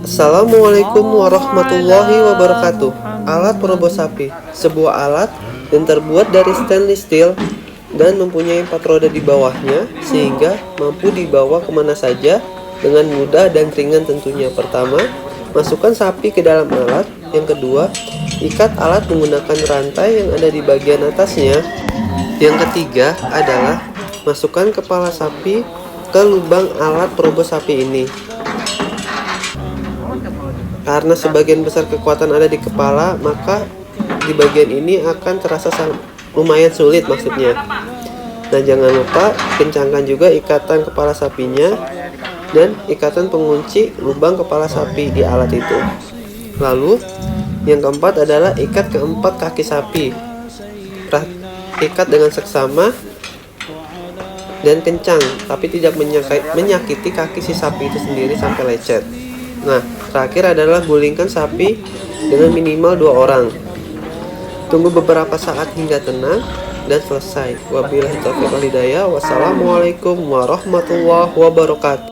Assalamualaikum warahmatullahi wabarakatuh. Alat peroboh sapi, sebuah alat yang terbuat dari stainless steel dan mempunyai 4 roda di bawahnya sehingga mampu dibawa kemana saja dengan mudah dan ringan tentunya. Pertama, masukkan sapi ke dalam alat. Yang kedua, ikat alat menggunakan rantai yang ada di bagian atasnya. Yang ketiga adalah masukkan kepala sapi ke lubang alat peroboh sapi ini. Karena sebagian besar kekuatan ada di kepala, maka di bagian ini akan terasa lumayan sulit maksudnya. Nah, jangan lupa kencangkan juga ikatan kepala sapinya dan ikatan pengunci lubang kepala sapi di alat itu. Lalu yang keempat adalah ikat keempat kaki sapi. Ikat dengan seksama dan kencang, tapi tidak menyakiti kaki si sapi itu sendiri sampai lecet. Nah, terakhir adalah gulingkan sapi dengan minimal 2 orang. Tunggu beberapa saat hingga tenang dan selesai. Wabillahi taufiq wal hidayah. Wassalamualaikum warahmatullahi wabarakatuh.